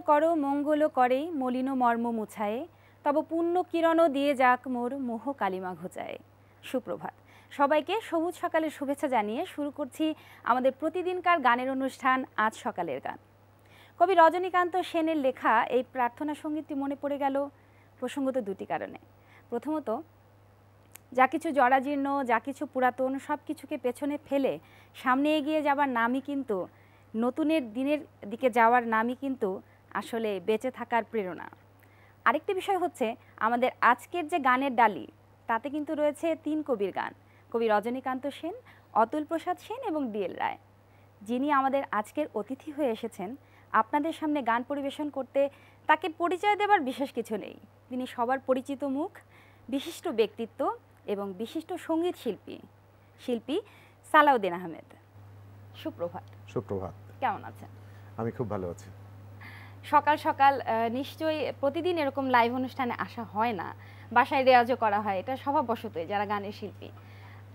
করো মঙ্গল করে মলিন মর্ম মুছায়ে, তব পুণ্য কিরণ দিয়ে যাক মোর মোহ কালিমা ঘোচায়। সুপ্রভাত সবাইকে, সবুজ সকালের শুভেচ্ছা জানিয়ে শুরু করছি আমাদের প্রতিদিনকার গানের অনুষ্ঠান আজ সকালের গান। কবি রজনীকান্ত সেনের লেখা এই প্রার্থনা সঙ্গীতটি মনে পড়ে গেল প্রসঙ্গত দুটি কারণে। প্রথমত, যা কিছু জরাজীর্ণ, যা কিছু পুরাতন, সব কিছুকে পেছনে ফেলে সামনে এগিয়ে যাবার নামই কিন্তু, নতুনের দিনের দিকে যাওয়ার নামই কিন্তু আসলে বেঁচে থাকার প্রেরণা। আরেকটি বিষয় হচ্ছে, আমাদের আজকের যে গানের ডালি তাতে কিন্তু রয়েছে তিন কবির গান, কবি রজনীকান্ত সেন, অতুল প্রসাদ সেন এবং ডিএল রায়। যিনি আমাদের আজকের অতিথি হয়ে এসেছেন আপনাদের সামনে গান পরিবেশন করতে, তাকে পরিচয় দেবার বিশেষ কিছু নেই। তিনি সবার পরিচিত মুখ, বিশিষ্ট ব্যক্তিত্ব এবং বিশিষ্ট সঙ্গীত শিল্পী সালাউদ্দিন আহমেদ। সুপ্রভাত। সুপ্রভাত। কেমন আছেন? আমি খুব ভালো আছি। সকাল সকাল নিশ্চয়ই প্রতিদিন এরকম লাইভ অনুষ্ঠানে আসা হয় না, বাসায় রেওয়াজও করা হয়, এটা স্বভাববশতই যারা গানের শিল্পী।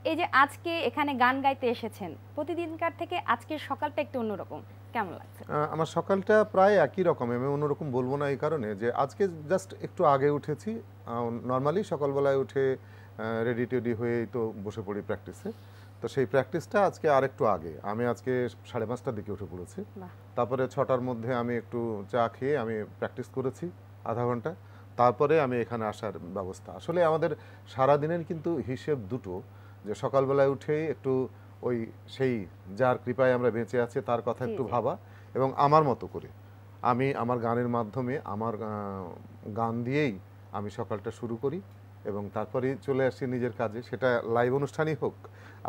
এই যে আজকে এখানে গান গাইতে এসেছেন, প্রতিদিনকার থেকে আজকের সকালটা একটু অন্যরকম, কেমন লাগছে? আমার সকালটা প্রায় একই রকম, আমি অন্যরকম বলবো না এই কারণে যে আজকে জাস্ট একটু আগে উঠেছি। নর্মালি সকালবেলায় উঠে রেডি টেডি হয়েই তো বসে পড়ি প্র্যাকটিসে। তো সেই প্র্যাকটিসটা আজকে আর একটু আগে, আমি আজকে 5:30টার দিকে উঠে পড়েছি। তারপরে 6টার মধ্যে আমি একটু চা খেয়ে আমি প্র্যাকটিস করেছি আধা ঘন্টা, তারপরে আমি এখানে আসার ব্যবস্থা। আসলে আমাদের সারাদিনের কিন্তু হিসেব দুটো, যে সকালবেলায় উঠেই একটু ওই সেই যার কৃপায় আমরা বেঁচে আছি তার কথা একটু ভাবা, এবং আমার মতো করে আমি আমার গানের মাধ্যমে আমার গান দিয়েই আমি সকালটা শুরু করি এবং তারপরে চলে আসি নিজের কাজে, সেটা লাইভ অনুষ্ঠানই হোক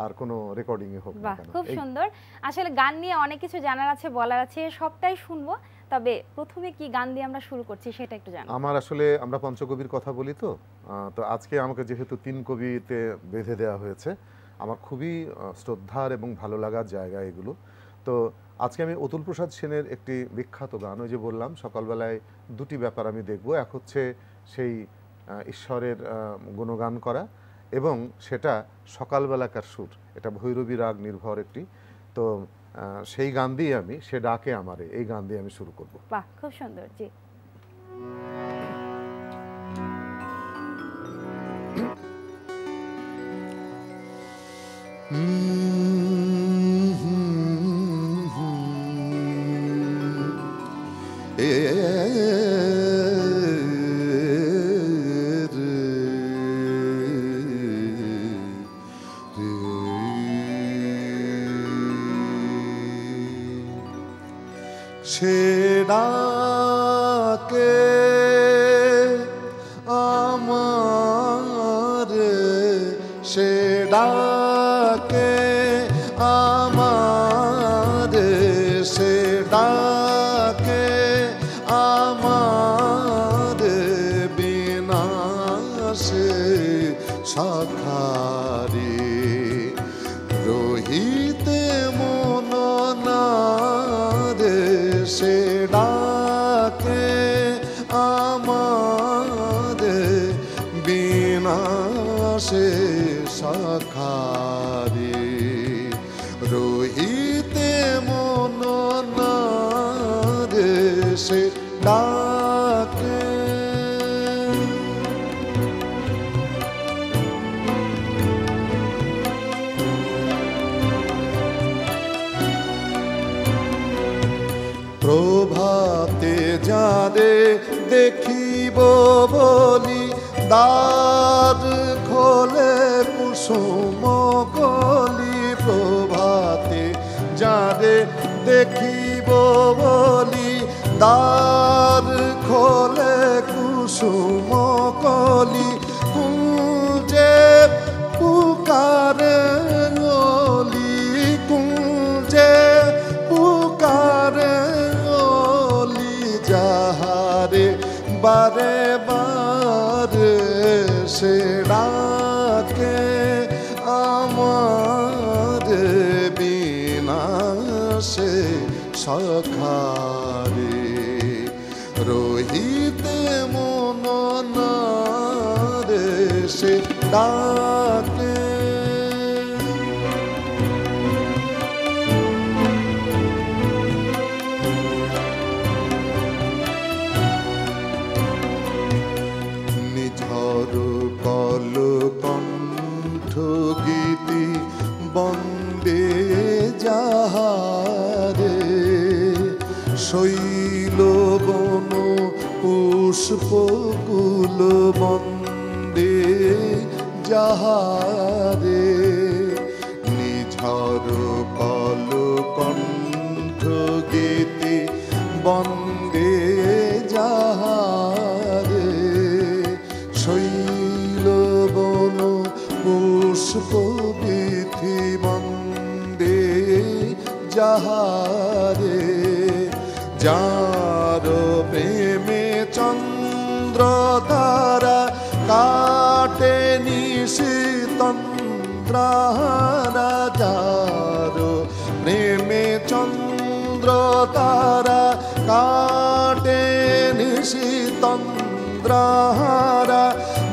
আর কোনো রেকর্ডিংই হোক না কেন। খুব সুন্দর। আসলে গান নিয়ে অনেক কিছু জানার আছে, বলার আছে, সবটাই শুনবো। তবে প্রথমে কি গান দিয়ে আমরা শুরু করছি সেটা একটু জানাবো। আমার আসলে আমরা পঞ্চকবির কথা বলি, তো আজকে আমাকে যেহেতু 3 কবিতে বেঁধে দেওয়া হয়েছে, আমার খুবই শ্রদ্ধার এবং ভালো লাগার জায়গা এগুলো। তো আজকে আমি অতুল প্রসাদ সেনের একটি বিখ্যাত গান, ওই যে বললাম সকালবেলায় দুটি ব্যাপার আমি দেখব, এক হচ্ছে সেই ঈশ্বরের গুণগান করা, এবং সেটা সকালবেলাকার সুর, এটা ভৈরবী রাগ নির্ভর একটি। তো সেই গান দিয়ে আমি, সে ডাকে আমারে, এই গান দিয়ে আমি শুরু করব। বাহ, খুব সুন্দর। জি। সে ডাকে আমারে, সে ডাকে আমারে, সে ডাকে আমারে, বিনা সে সখারে রহিতে মন না রে, সে ডাকে আমারে, বিনা সে সখারে রহিতে মন না রে, সে ডাকে। প্রভাতে যারে দেখিব বলি, দ্বার খোলে কুসুম কলি। প্রভাতে যারে দেখিব বলি, দ্বার খোলে কুসুম কলি। কুঞ্জে পুকারে গলি, কুঞ্জে পুকারে গলি, যাহারে বারে বারে সে ডাকে আমারে, বিনা সে সখারে রহিতে মন না রে, সে ডাকে। পুষ্পগুলো বন্দে যাহারে নিঝর কল কণ্ঠ গীতি বন্দে যাহারে শৈল বন পুষ্প বিথি বন্দে যাহারে যার প্রেমে চন্দ্র তারা কাটে নিশিতন্দ্রাহারা যার প্রেমে চন্দ্র তারা কাটে নিশিতন্দ্রাহারা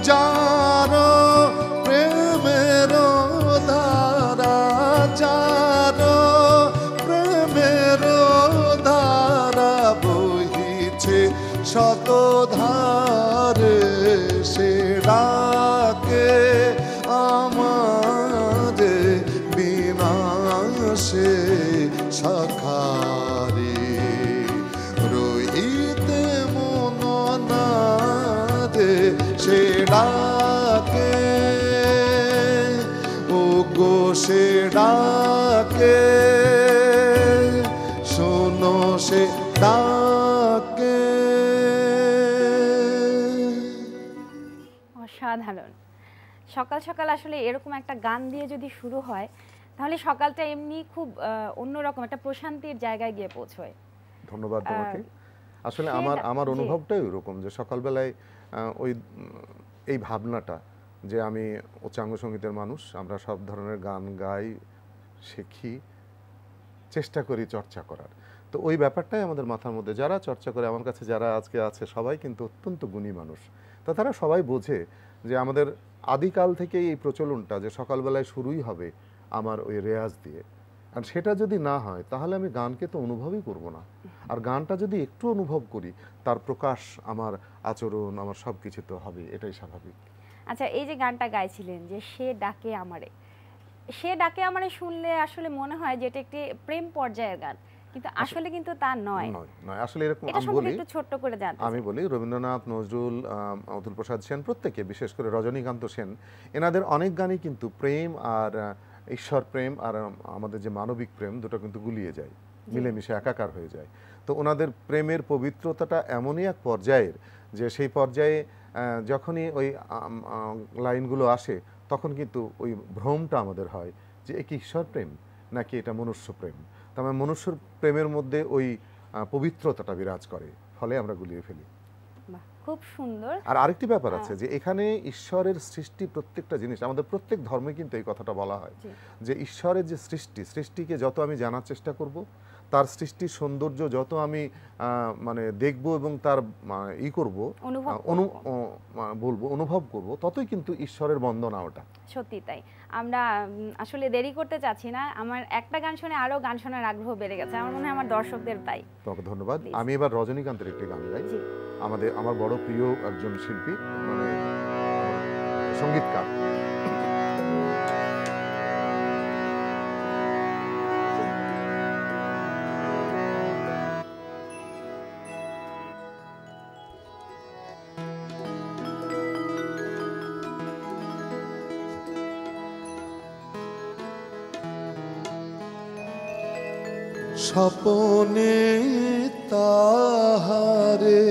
যার প্রেমের ধারা যার প্রেমের ধারা বহিছে শতধারে সে ডাকে আমারে বিনাশে সখারে রহিতে মন নাদে সে ডাকে ও গো সে ডাকে শোনো সে ডাকে। অসাধারণ। সকাল সকাল আসলে এরকম একটা গান দিয়ে যদি শুরু হয় তাহলে সকালটা এমনি খুব অন্যরকম একটা প্রশান্তির জায়গায় গিয়ে পৌঁছয়। ধন্যবাদ তোমাকে। আসলে সে আমার জি। অনুভবটাই ওরকম যে সকালবেলায় ওই এই ভাবনাটা যে আমি উচ্চাঙ্গ সঙ্গীতের মানুষ, আমরা সব ধরনের গান গাই, শিখি, চেষ্টা করি চর্চা করার। তো ওই ব্যাপারটাই আমাদের মাথার মধ্যে, যারা চর্চা করে আমার কাছে যারা আজকে আছে সবাই কিন্তু অত্যন্ত গুণী মানুষ। তো তারা সবাই বোঝে যে আমাদের আদিকাল থেকেই এই প্রচলনটা যে সকালবেলায় শুরুই হবে আমার ওই রেয়াজ দিয়ে। আর সেটা যদি না হয় তাহলে আমি গানকে তো অনুভবই করব না। আর গানটা যদি একটু অনুভব করি তার প্রকাশ আমার আচরণ আমার সব কিছু তো হবে, এটাই স্বাভাবিক। আচ্ছা, এই যে গানটা গাইছিলেন যে সে ডাকে আমারে, সে ডাকে আমারে শুনলে আসলে মনে হয় যে এটা একটি প্রেম পর্যায়ের গান, কিন্তু আসলে কিন্তু তা নয়। নয় আসলে এরকম এটা আমি সম্পর্কে বলি, একটু ছোট্ট করে জানতে আমি চাই। বলি রবীন্দ্রনাথ, নজরুল, অতুল প্রসাদ সেন প্রত্যেকে, বিশেষ করে রজনীকান্ত সেন, এনাদের অনেক গানই কিন্তু প্রেম আর ঈশ্বর প্রেম আর আমাদের যে মানবিক প্রেম দুটো কিন্তু গুলিয়ে যায়, মিলেমিশে একাকার হয়ে যায়। তো ওনাদের প্রেমের পবিত্রতাটা এমনই এক পর্যায়ের যে সেই পর্যায়ে যখনই ওই লাইনগুলো আসে তখন কিন্তু ওই ভ্রমটা আমাদের হয় যে এ কি ঈশ্বর প্রেম নাকি এটা মনুষ্য প্রেম। তার মানে মনুষ্যর প্রেমের মধ্যে ওই পবিত্রতাটা বিরাজ করে, ফলে আমরা গুলিয়ে ফেলি। বাহ, খুব সুন্দর। আর আরেকটি ব্যাপার আছে যে এখানে ঈশ্বরের সৃষ্টি, প্রত্যেকটা জিনিস আমাদের প্রত্যেক ধর্মে কিন্তু এই কথাটা বলা হয় যে ঈশ্বরের যে সৃষ্টিকে যত আমি জানার চেষ্টা করব, তার সৃষ্টির সৌন্দর্য যত আমি মানে দেখব এবং তার করব, বলবো, অনুভব করব, ততই কিন্তু ঈশ্বরের বন্দনা ওটা। সত্যি তাই। আমরা আসলে দেরি করতে চাচ্ছি না, আমার একটা গান শুনে আরো গান শোনার আগ্রহ বেড়ে গেছে, আমার মনে হয় আমার দর্শকদের তাই। তোমাকে ধন্যবাদ। আমি এবার রজনীকান্তের একটি গান গাই, আমার বড় প্রিয় একজন শিল্পী, মানে সঙ্গীতকার। স্বপনে তাহারে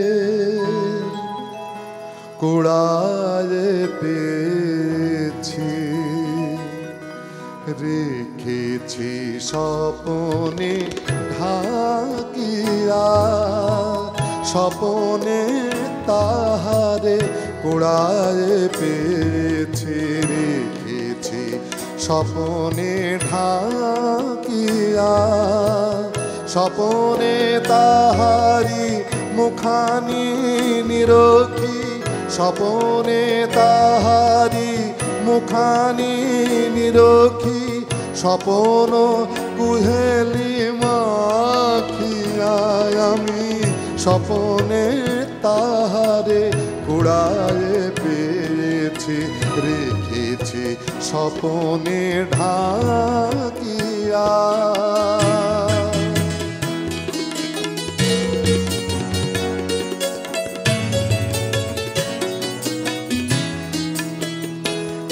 কুড়ায় পেয়েছি, রেখেছি স্বপনে ঢাকিয়া, স্বপনে তাহারে কুড়ায় পেয়েছি, রেখেছি স্বপনে ঢাকিয়া, স্বপনে তাহারি মুখানি নিরখি, স্বপনে তাহারি মুখানি নিরখি, স্বপন কুহেলি মাখিয়া, আমি স্বপনে তাহারে কুড়ায় পেয়েছি, রেখেছি স্বপনে ঢাকিয়া।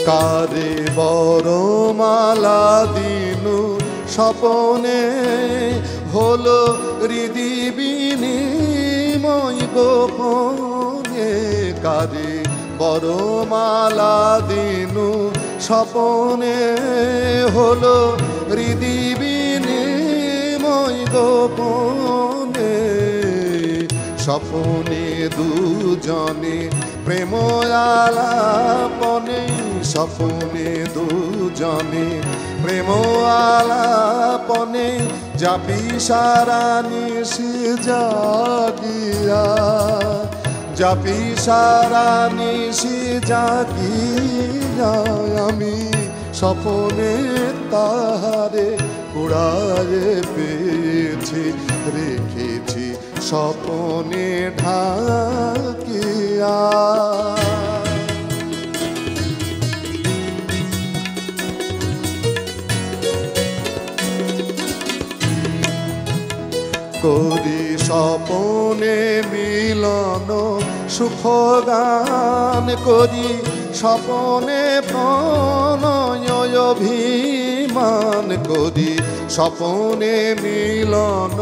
কারে বরমালা দিনু স্বপনে হলো হৃদি বিনিময় গোপনে কারে বরমালা দিনু স্বপনে হলো হৃদি বিনিময় গোপনে স্বপনে দুজনে প্রেম আলাপনে স্বপনে দুজনে প্রেম আলাপনে জাপি সারা নিশি জাগিয়া জাপি সারা নিশি জাগিয়া আমি স্বপনে তাহারে কুড়ায়ে পেয়েছি রেখেছি স্বপনে ঢাকিয়া করি স্বপনে মিলন সুখ গান করি স্বপনে প্রণয় অভিমান করি স্বপনে মিলন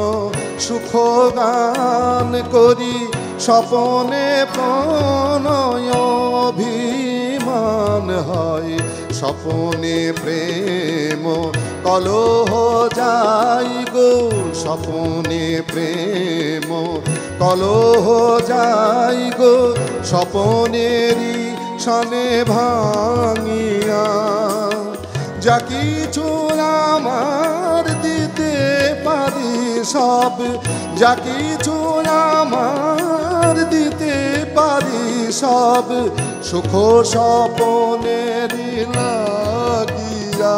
সুখ গান করি স্বপনে প্রণয় অভিমান হয় স্বপনে প্রেম কলহ যাই গো স্বপনে প্রেম কলহ যাই গো স্বপনেরই সনে ভাঙিয়া যা কিছু আমার দিতে পারি সব যা কিছু আমার দিতে পারি সব সুখ স্বপনেরই লাগিয়া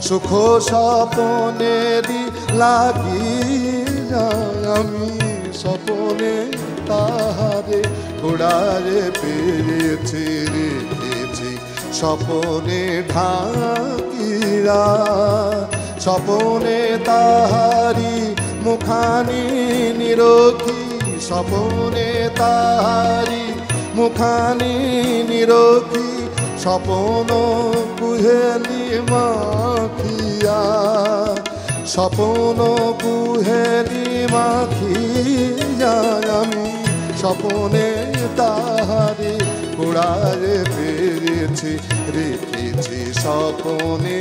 সুখ স্বপনেরই লাগিয়া আমি স্বপনে তাহারে কুড়ায়ে পেয়েছি রেখেছি স্বপনে ঢাকিয়া স্বপনে তাহারি মুখানি নিরখি স্বপনে তাহারি মুখানি নিরখি স্বপন কুহেলি মাখিয়া স্বপন কুহেলি মাখিয়া আমি স্বপনে তাহারে কুড়ায়ে পেয়েছি রেখেছি স্বপনে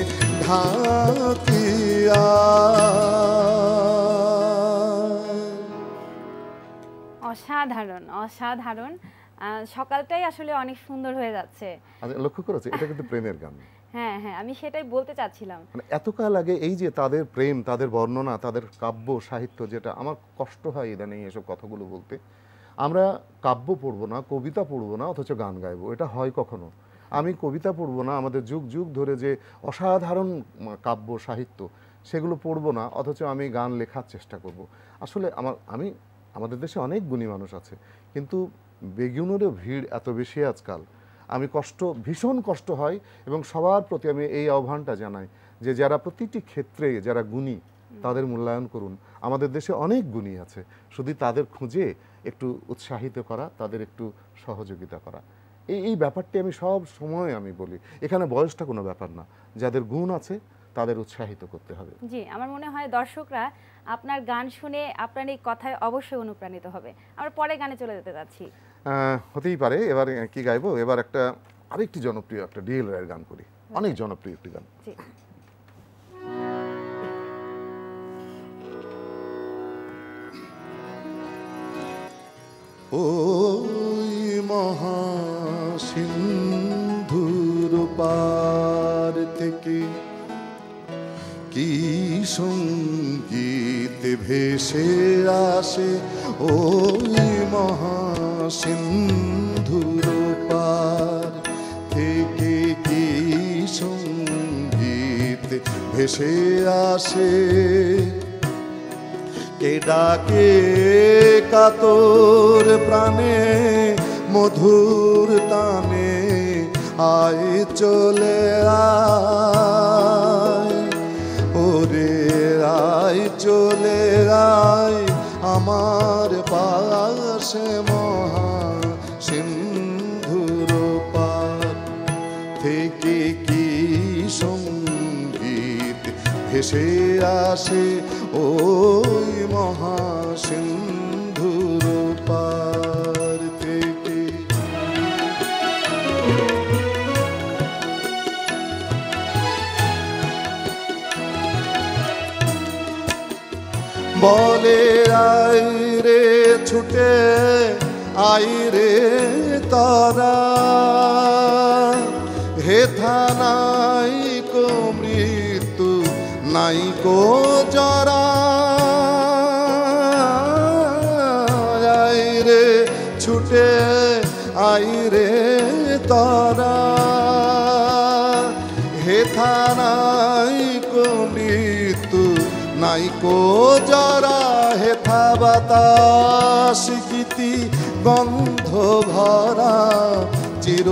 ঢাকিয়া অসাধারণ অসাধারণ সকালটাই আসলে অনেক সুন্দর হয়ে যাচ্ছে। লক্ষ্য করেছি এটা কিন্তু প্রেমের গান। হ্যাঁ হ্যাঁ আমি সেটাই বলতে চাচ্ছিলাম, মানে এতকাল আগে এই যে তাদের প্রেম, তাদের বর্ণনা, তাদের কাব্য সাহিত্য, যেটা আমার কষ্ট হয় ইদানিং এসব কথাগুলো বলতে। আমরা কাব্য পড়বো না, কবিতা পড়বো না, অথচ গান গাইবো, এটা হয় কখনো? আমি কবিতা পড়বো না, আমাদের যুগ যুগ ধরে যে অসাধারণ কাব্য সাহিত্য সেগুলো পড়বো না, অথচ আমি গান লেখার চেষ্টা করব। আসলে আমাদের দেশে অনেক গুণী মানুষ আছে, কিন্তু বেগুনেরও ভিড় এত বেশি আজকাল। আমি ভীষণ কষ্ট হয়, এবং সবার প্রতি আমি এই আহ্বানটা জানাই যে যারা প্রতিটি ক্ষেত্রে যারা গুণী তাদের মূল্যায়ন করুন। আমাদের দেশে অনেক গুণী আছে, শুধু তাদের খুঁজে একটু উৎসাহিত করা, তাদের একটু সহযোগিতা করা, এই ব্যাপারটি আমি সব সময় আমি বলি। এখানে বয়সটা কোনো ব্যাপার না, যাদের গুণ আছে তাদের উৎসাহিত করতে হবে। জি, আমার মনে হয় দর্শকরা আপনার গান শুনে আপনার এই কথায় অবশ্যই অনুপ্রাণিত হবে। আমরা পরে গানে চলে যেতে যাচ্ছি। হতেই পারে। এবার কি গাইবো? এবার আরেকটি জনপ্রিয় একটা ডিএল রায়ের গান করি, অনেক জনপ্রিয় একটি গান। ওই মহাসিন্ধুর পার থেকে কি সঙ্গীত ভেসে আসে, ওই মহাসিন্ধুর পার থেকে কি সঙ্গীত ভেসে আসে। কে ডাকে কাতর প্রাণে মধুর তানে, আয় চলে আয়, ওরে আয় চলে আয় আমার পাশে মহা সিন্ধুর পার। ভেসে আসে ওই মহাসিন্ধুর পার থেকে। বলে আয় রে ছুটে আয় রে তারা, হেথা নাই কো মৃত্যু নাই কো জরা। আয় রে ছুটে আয় রে তারা, হেথা নাই কো মৃত্যু নাই কো জরা। হেথা বাতাস গীতি গন্ধ ভরা চির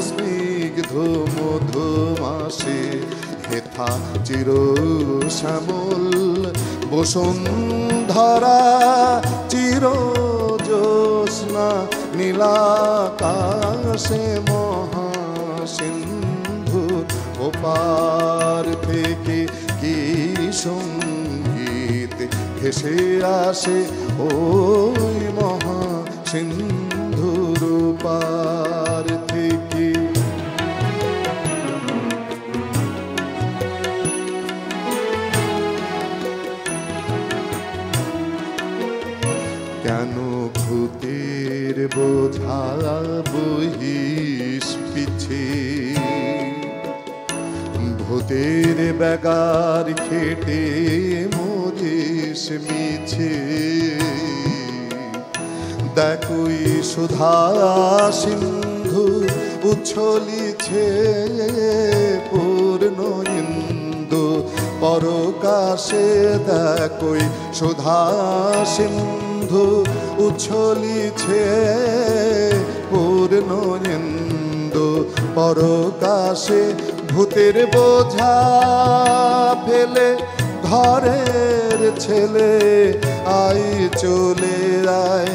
স্নিগ্ধ মধুমাসে। হেথা চির শ্যামল বসুন্ধরা, চির জ্যোৎস্না নীলাকাশে মহাসিন্ধু ওপার থেকে কি সঙ্গীত ভেসে আসে ওই মহাসিন্ধুর পার থেকে। কেন ভূতের বোঝা বহিস পিছে, ভূতের বেগার খেটে মরিস মিছে। দেখুই সুধা সিন্ধু উচ্ছলিছে পূর্ণ ইন্দু পরকাশে। দেখুই সুধা সিন্ধু উচ্ছলিছে পূর্ণ ইন্দু পরকাশে। ভূতের বোঝা ফেলে ঘরের ছেলে আই চলে আয়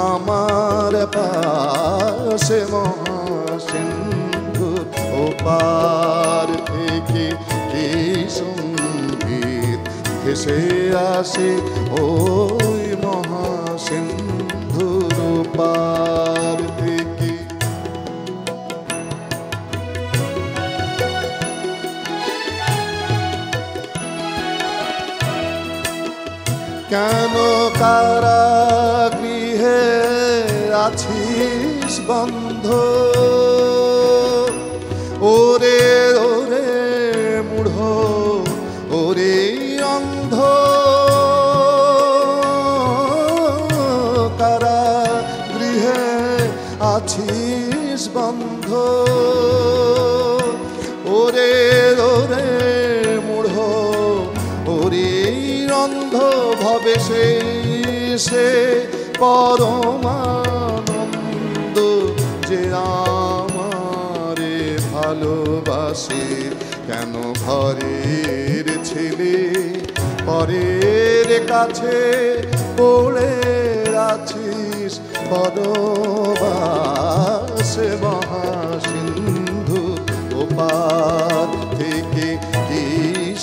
আমার পাশে মহাসিন্ধু ওপার থেকে কি সঙ্গীত ভেসে আসে ওই মহাসিন্ধুর পার থেকে। কেন কারাগৃহে আছিস বন্ধ, ওরে ওরে মূঢ় ওরে অন্ধ। কারাগৃহে আছিস বন্ধ, ওরে ওরে মূঢ় ওরে অন্ধ। ভবে সে পরমানন্দ যে আমারে ভালোবাসে। কেন ঘরের ছেলে পরের কাছে পড়ে আছিস পরবাসে মহাসিন্ধু ওপার থেকে কি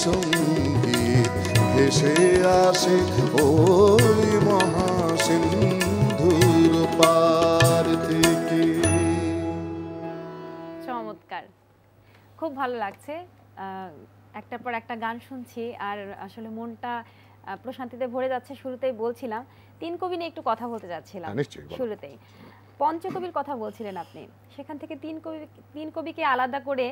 সঙ্গীত ভেসে আসে ওই মহাসিন্ধুর পার থেকে। চমৎকার, খুব ভালো লাগছে। একটার পর একটা গান শুনছি আর আসলে মনটা প্রশান্তিতে ভরে যাচ্ছে। শুরুতেই বলছিলাম তিন কবি নিয়ে একটু কথা বলতে যাচ্ছিলাম। শুরুতেই পঞ্চকবির কথা বলছিলেন আপনি, সেখান থেকে তিন কবিকে আলাদা করে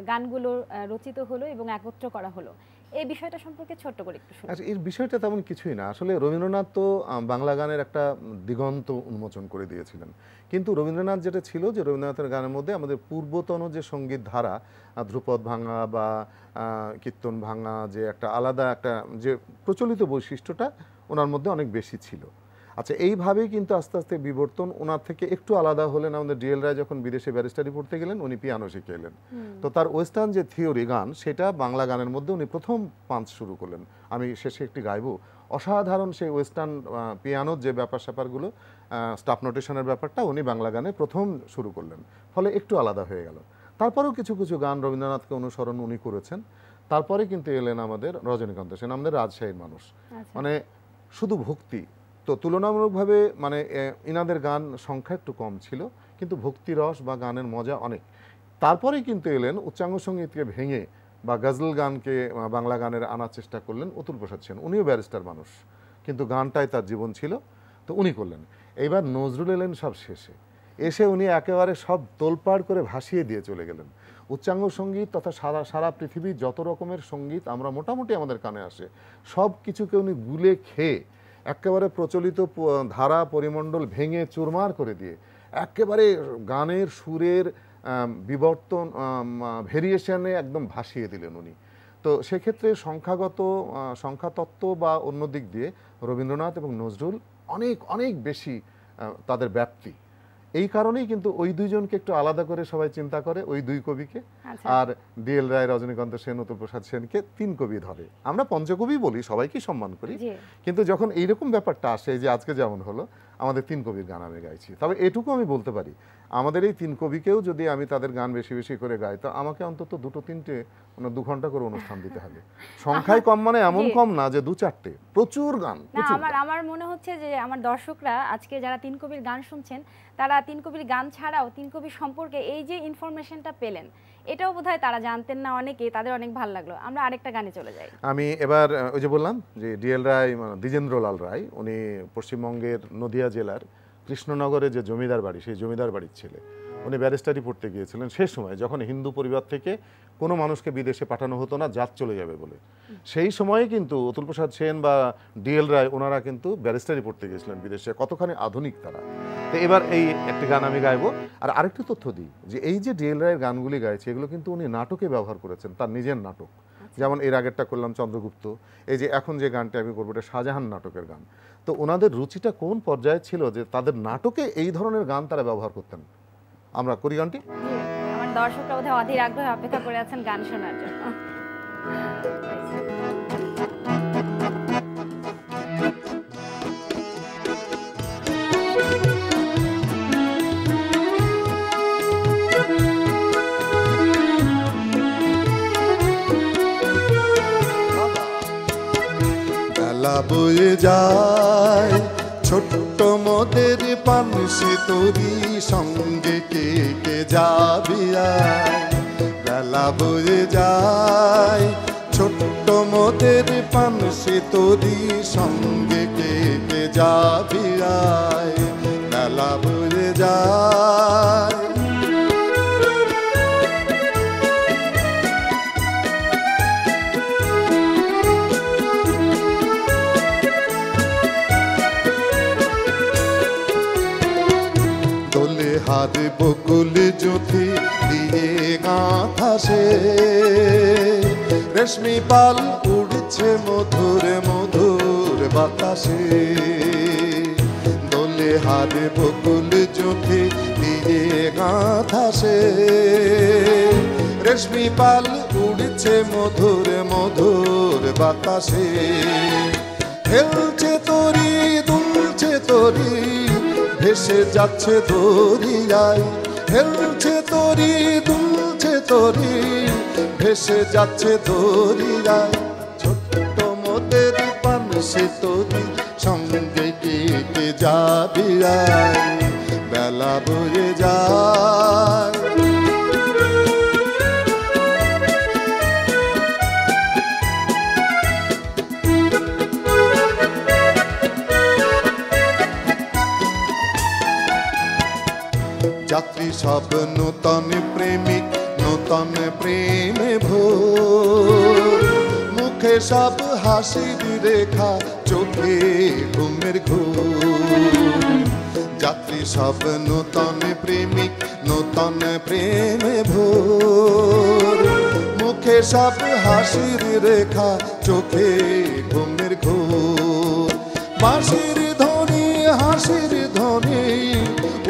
গানগুলো রচিত হলো এবং একত্র করা হলো। এই বিষয়টা সম্পর্কে ছোট্ট করে একটু শুনুন। আচ্ছা, এই বিষয়টা তেমন কিছুই না। আসলে রবীন্দ্রনাথ তো বাংলা গানের একটা দিগন্ত উন্মোচন করে দিয়েছিলেন, কিন্তু রবীন্দ্রনাথ যেটা ছিল যে রবীন্দ্রনাথের গানের মধ্যে আমাদের পূর্বতন যে সঙ্গীত ধারা, ধ্রুপদ ভাঙা বা কীর্তন ভাঙা, যে একটা আলাদা একটা যে প্রচলিত বৈশিষ্ট্যটা ওনার মধ্যে অনেক বেশি ছিল। আচ্ছা, এইভাবেই কিন্তু আস্তে আস্তে বিবর্তন। ওনার থেকে একটু আলাদা হলেন আমাদের ডিএল রায়, যখন বিদেশে ব্যারিস্টারি পড়তে গেলেন উনি পিয়ানো শিখে এলেন। তো তার ওয়েস্টার্ন যে থিওরি গান, সেটা বাংলা গানের মধ্যে উনি প্রথম পাঞ্চ শুরু করলেন। আমি শেষে একটি গাইবো, অসাধারণ সেই ওয়েস্টার্ন পিয়ানোর যে ব্যাপার স্যাপারগুলো, স্টাফ নোটেশনের ব্যাপারটা উনি বাংলা গানে প্রথম শুরু করলেন, ফলে একটু আলাদা হয়ে গেল। তারপরেও কিছু কিছু গান রবীন্দ্রনাথকে অনুসরণ উনি করেছেন। তারপরে কিন্তু এলেন আমাদের রজনীকান্ত সেন, আমাদের রাজশাহীর মানুষ। মানে শুধু ভক্তি তো তুলনামূলকভাবে মানে ইনাদের গান সংখ্যা একটু কম ছিল, কিন্তু ভক্তি রস বা গানের মজা অনেক। তারপরেই কিন্তু এলেন উচ্চাঙ্গ সঙ্গীতকে ভেঙে বা গজল গানকে বাংলা গানের আনার চেষ্টা করলেন অতুল প্রসাদ সেন। উনিও ব্যারিস্টার মানুষ, কিন্তু গানটাই তার জীবন ছিল, তো উনি করলেন। এইবার নজরুল এলেন সব শেষে, এসে উনি একেবারে সব তোলপাড় করে ভাসিয়ে দিয়ে চলে গেলেন। উচ্চাঙ্গ সঙ্গীত তথা সারা পৃথিবীর যত রকমের সঙ্গীত আমরা মোটামুটি আমাদের কানে আসে, সব কিছুকে উনি গুলে খেয়ে একেবারে প্রচলিত ধারা পরিমণ্ডল ভেঙে চুরমার করে দিয়ে একেবারে গানের সুরের বিবর্তন ভেরিয়েশনে একদম ভাসিয়ে দিলেন উনি। তো সেক্ষেত্রে সংখ্যাতত্ত্ব বা অন্য দিক দিয়ে রবীন্দ্রনাথ এবং নজরুল অনেক অনেক বেশি তাদের ব্যাপ্তি। এই কারণেই কিন্তু ওই দুইজনকে একটু আলাদা করে সবাই চিন্তা করে, ওই দুই কবিকে। আর ডিএল রায়, রজনীকান্ত সেন, অতুল প্রসাদ সেনকে তিন কবি ধরে। আমরা পঞ্চকবি বলি, সবাইকেই সম্মান করি, কিন্তু যখন এইরকম ব্যাপারটা আসে, যে আজকে যেমন হলো আমাদের তিন কবির গান আমি গাইছি, তবে এটুকু আমি বলতে পারি, আমাদের এই তিন কবিকেও যদি আমি তাদের গান বেশি বেশি করে গাই, তো আমাকে অন্তত 2-3টে 2 ঘন্টা করে অনুষ্ঠান দিতে হবে। সংখ্যায় কম মানে এমন কম না যে 2-4টে, প্রচুর গান। আমার মনে হচ্ছে যে আমার দর্শকরা আজকে যারা তিন কবির গান শুনছেন, তারা তিন কবির গান ছাড়াও তিন কবি সম্পর্কে এই যে ইনফরমেশনটা পেলেন, এটাও বোধহয় তারা জানতেন না অনেকে, তাদের অনেক ভালো লাগলো। আমরা আরেকটা গানে চলে যাই। আমি এবার ওই যে বললাম যে ডিএল রায়, দ্বিজেন্দ্রলাল রায়, উনি পশ্চিমবঙ্গের নদিয়া জেলার কৃষ্ণনগরে যে জমিদার বাড়ি, সেই জমিদার বাড়ির ছেলে। উনি ব্যারিস্টারি পড়তে গিয়েছিলেন সে সময়, যখন হিন্দু পরিবার থেকে কোনো মানুষকে বিদেশে পাঠানো হতো না, জাত চলে যাবে বলে। সেই সময়ে কিন্তু অতুল প্রসাদ সেন বা ডিএল রায় ওনারা কিন্তু ব্যারিস্টারি পড়তে গিয়েছিলেন বিদেশে। কতখানি আধুনিক তারা। তো এবার এই একটি গান আমি গাইবো। আর আরেকটি তথ্য দিই, যে এই যে ডিএল রায়ের গানগুলি গাইছে, এগুলো কিন্তু উনি নাটকে ব্যবহার করেছেন, তার নিজের নাটক। যেমন এর আগেরটা করলাম চন্দ্রগুপ্ত, এই যে এখন যে গানটা আমি করবো এটা শাহজাহান নাটকের গান। তো ওনাদের রুচিটা কোন পর্যায়ে ছিল যে তাদের নাটকে এই ধরনের গান তারা ব্যবহার করতেন। আমরা করি গানটি। আমার দর্শকরা বোধহয় অধীর আগ্রহে অপেক্ষা করে আছেন গান শোনার জন্য। বেলা বয়ে যায় ছোট্ট মোদের পানসি তোরি, সঙ্গে কে কে যাবি আয়। বেলা বয়ে যায় ছোট্ট মোদের পানসি তোরি, সঙ্গে কে কে যাবি আয়। বেলা বয়ে যায় হাত বকুল জ্যোতি দিয়ে গাঁথা সে, রেশমি পাল উড়ছে মধুর মধুর বাতাসে। দোলে হাত বকুল জ্যোতি দিয়ে গাঁথা সে, রেশমি পাল উড়ছে মধুর মধুর বাতাসে। খেলছে তরি দুলছে তরি, ভেসে যাচ্ছে দরিয়ায়। খেলছে তরি দুলছে তরি, ভেসে যাচ্ছে দরিয়ায়। ছোট্ট মোদের পানসি তরি, সঙ্গে কে কে যাবি আয়। বেলা বয়ে যায় যাত্রী সব নূতন প্রেমিক, নূতন প্রেমে ভোর। মুখে সব হাসির রেখা, চোখে ঘুমের ঘোর। যাত্রী সব নূতন প্রেমিক, নূতন প্রেমে ভোর। মুখে সব হাসির রেখা, চোখে ঘুমের ঘোর। বাঁশির ধ্বনি হাসির ধ্বনি,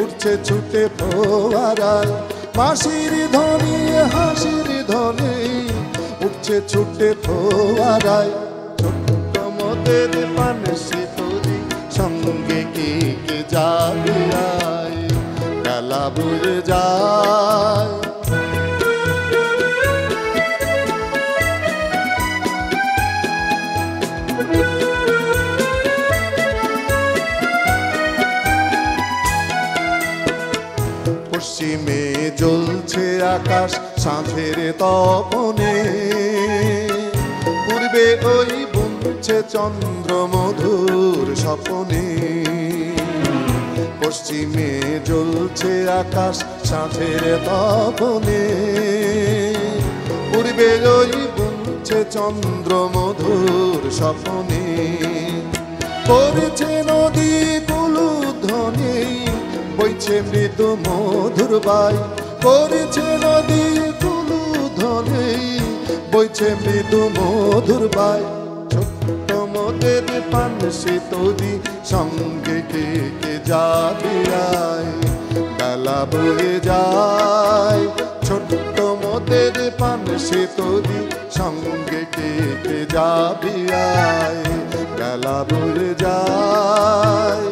উঠছে ছুটে ফোয়ারায়। বাঁশির ধ্বনি হাসির ধ্বনি, উঠছে ছুটে ফোয়ারায়। ছোট্ট মোদের পানসি তোরি, সঙ্গে কে কে যাবি আয়। বেলা বয়ে যায় পশ্চিমে জ্বলছে আকাশ সাঁঝের তপনে, পূর্বে ওই বুনছে চন্দ্র মধুর স্বপনে। পশ্চিমে জ্বলছে আকাশ সাঁঝের তপনে, পূর্বে ওই বুনছে চন্দ্র মধুর স্বপনে। পড়ছে নদী কুলুধ্বনি, বইছে মৃদু মধুর বাই। পড়ছে নদী কুলুধ্বনি, বইছে মৃদু মধুর বাই। ছোট্ট মোদের পানসি তরি সঙ্গে কে কে যাবে আয়, বেলা বয়ে যায়। ছোট্ট মোদের পানসি তরি সঙ্গে কে কে যাবে আয়, বেলা বয়ে যায়,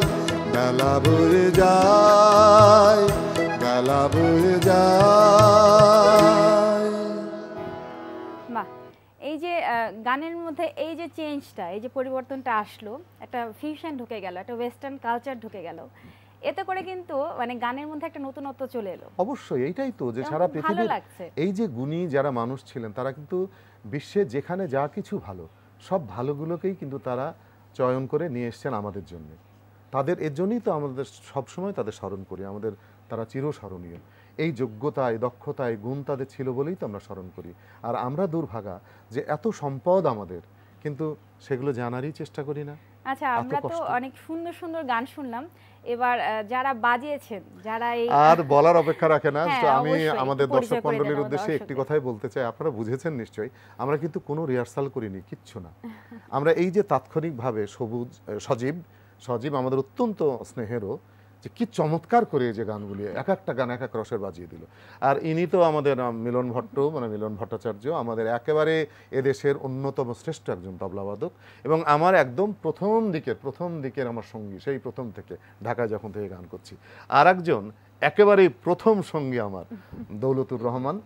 বেলা বয়ে যায়, বেলা বয়ে যায়। বাহ, এই যে গানের মধ্যে এই যে চেঞ্জটা, এই যে পরিবর্তনটা আসলো, একটা ফিউশন ঢুকে গেল, একটা ওয়েস্টার্ন কালচার ঢুকে গেল, এতে করে কিন্তু মানে গানের মধ্যে একটা নতুনত্ব চলে এলো। অবশ্যই এইটাই তো, যে সারা পৃথিবীর এই যে গুণী যারা মানুষ ছিলেন, তারা কিন্তু বিশ্বে যেখানে যা কিছু ভালো, সব ভালোগুলোকেই কিন্তু তারা চয়ন করে নিয়ে এসছেন আমাদের জন্য। তাদের এর জন্যই তো আমাদের সবসময় তাদের স্মরণ করি, আমাদের তারা চিরস্মরণীয়। এই যোগ্যতায়, দক্ষতায়, গুণ তাদের ছিল বলেই তো আমরা স্মরণ করি। আর আমরা দুর্ভাগা যে এত সম্পদ আমাদের, কিন্তু সেগুলো জানারই চেষ্টা করি না। আচ্ছা, আমরা তো অনেক সুন্দর সুন্দর গান শুনলাম, এবার যারা বাজিয়েছেন, যারা এই আর বলার অপেক্ষা রাখে না। তো আমি আমাদের দর্শক মণ্ডলীর উদ্দেশ্যে একটি কথাই বলতে চাই, আপনারা বুঝেছেন নিশ্চয়ই, আমরা কিন্তু কোনো রিহার্সাল করিনি, কিচ্ছু না। আমরা এই যে তাৎক্ষণিকভাবে সজীব আমাদের অত্যন্ত স্নেহেরও, যে কি চমৎকার করে যে গানগুলি, এক একটা গান এক এক রসের বাজিয়ে দিল। আর ইনি তো আমাদের মিলন ভট্টাচার্য, আমাদের একেবারে এদেশের অন্যতম শ্রেষ্ঠ একজন তবলাবাদক, এবং আমার একদম প্রথম দিকের আমার সঙ্গী, সেই প্রথম থেকে ঢাকায় যখন থেকে গান করছি। আর একজন একেবারেই প্রথম সঙ্গী আমার দৌলতুর রহমান,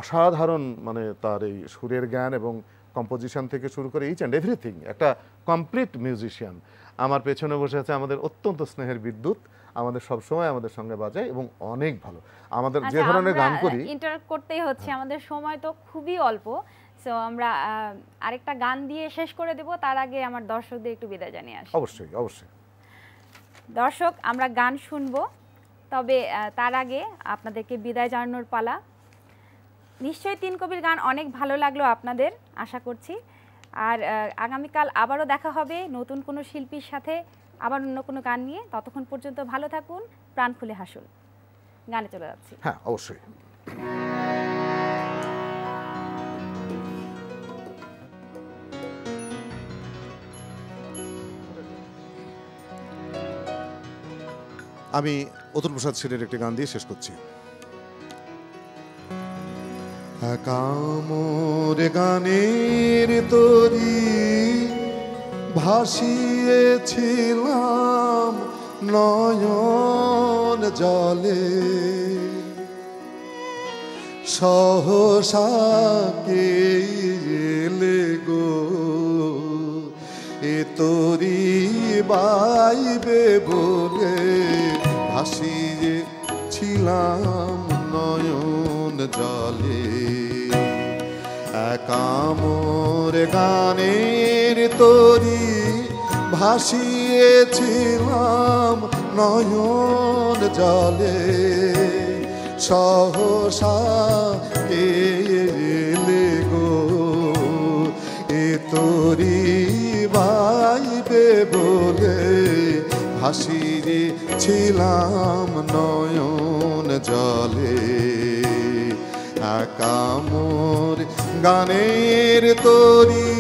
অসাধারণ, মানে তার এই সুরের জ্ঞান এবং কম্পোজিশন থেকে শুরু করে ইচ অ্যান্ড এভরিথিং, একটা কমপ্লিট মিউজিশিয়ান। আমার পেছনে বসে আছে আমাদের অত্যন্ত স্নেহের বিদ্যুৎ, আমাদের সব সময় আমাদের সঙ্গে বাজায় এবং অনেক ভালো। আমাদের যে ধরনের গান করি, ইন্টারাক্ট করতেই হচ্ছে, আমাদের সময় তো খুবই অল্প। সো আমরা আরেকটা গান দিয়ে শেষ করে দেব, তার আগে আমার দর্শকদের একটু বিদায় জানিয়ে আসি। অবশ্যই অবশ্যই দর্শক, আমরা গান শুনবো, তবে তার আগে আপনাদেরকে বিদায় জানানোর পালা। নিশ্চয়ই তিন কবির গান অনেক ভালো লাগলো আপনাদের, আশা করছি। আর আগামীকাল আবারও দেখা হবে নতুন কোনো শিল্পীর সাথে, আবার অন্য কোনো গান নিয়ে। ততক্ষণ পর্যন্ত ভালো থাকুন, প্রাণ খুলে হাসুন। গানে চলে যাচ্ছি। হ্যাঁ, অবশ্যই। আমি অতুল প্রসাদ সেনের একটি গান দিয়ে শেষ করছি। কামর গানের তরি ভাসিয়েছিলাম নয়ন জলে, সহসা কে এলে গো এ তরি বাইবে বলে, ভাসিয়েছিলাম নয়ন জলে। কামর গানের তরি ভাসিয়েছিলাম নয়ন জলে, সহসা কে এলে গো এ তরি বাইবে বলে, ভাসিয়েছিলাম নয়ন জলে। কামর গানের তরি